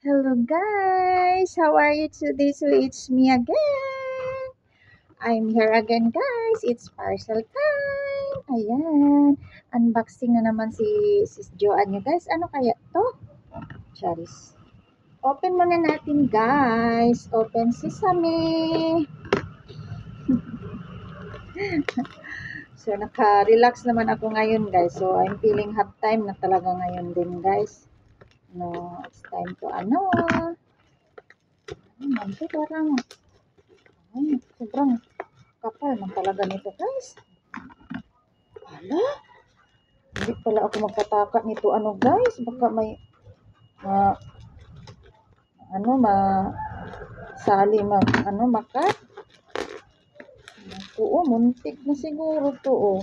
Hello guys! How are you today? So it's me again. I'm here again guys. It's parcel time. Ayan. Unboxing na naman si Joanne nyo guys. Ano kaya to? Charis. Open muna natin guys. Open sesame. So naka-relax naman ako ngayon guys. So I'm feeling hot time na talaga ngayon din guys. No, it's time to Ito parang sobrang kapal man talaga nito guys. Hala, hindi pala ako magpataka nito guys. Baka may ma, sali makat. Oo, muntik na siguro to.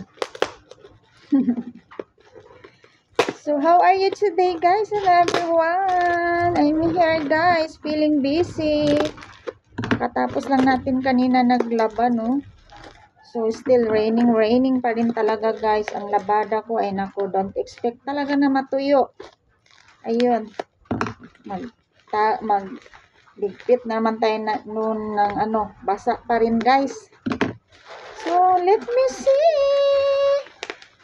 So how are you today guys and everyone? I'm here guys, feeling busy. Katapos lang natin kanina naglaba So still raining pa rin talaga guys. Ang labada ko ay nako, don't expect talaga na matuyo. Ayun. Magligpit naman tayo noon ng basa pa rin guys. So let me see.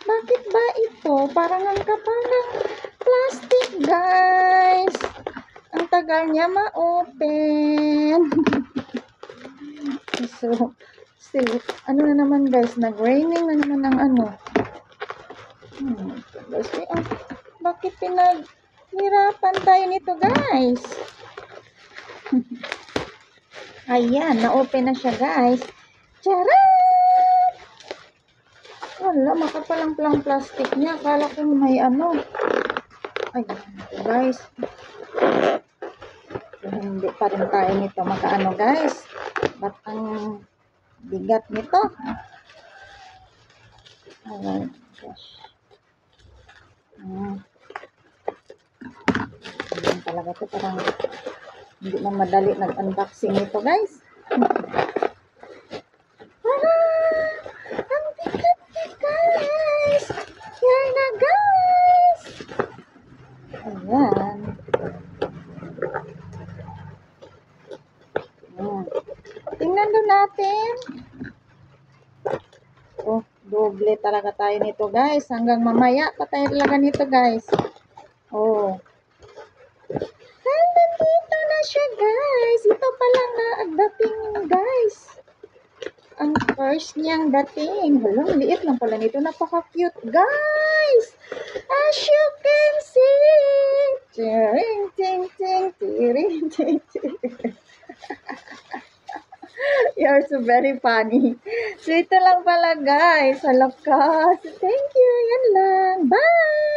Bakit ba ito? Parang ang kapal ng plastic guys. Ang tagal niya ma-open. So still, na naman guys, nag-raining na naman ng Guys, bakit pinaghirapan tayo nito guys? Ayan, na-open na siya guys. Charot! Wala, makapalang plastic niya. Akala ko may Ayan, ito guys. So, hindi pa rin tayo nito makaano guys. Ba't ang bigat nito? Ayan, gosh. Ayan talaga ito. Parang hindi na madali nag-unboxing nito guys. Ang bigat niya guys. Yan na guys. Ayan. Tingnan doon natin. Doble talaga tayo nito guys. Hanggang mamaya pa tayo talaga nito guys. Nandito na siya guys. Ito pala na dating guys. Ang first niyang dating. Halang liit lang pala nito. Napaka-cute guys. As you can see. Tiring, ting, ting, tiring, ting, ting. You're so very funny. So, ito lang pala guys. Sa lakas. Thank you. Yan lang. Bye!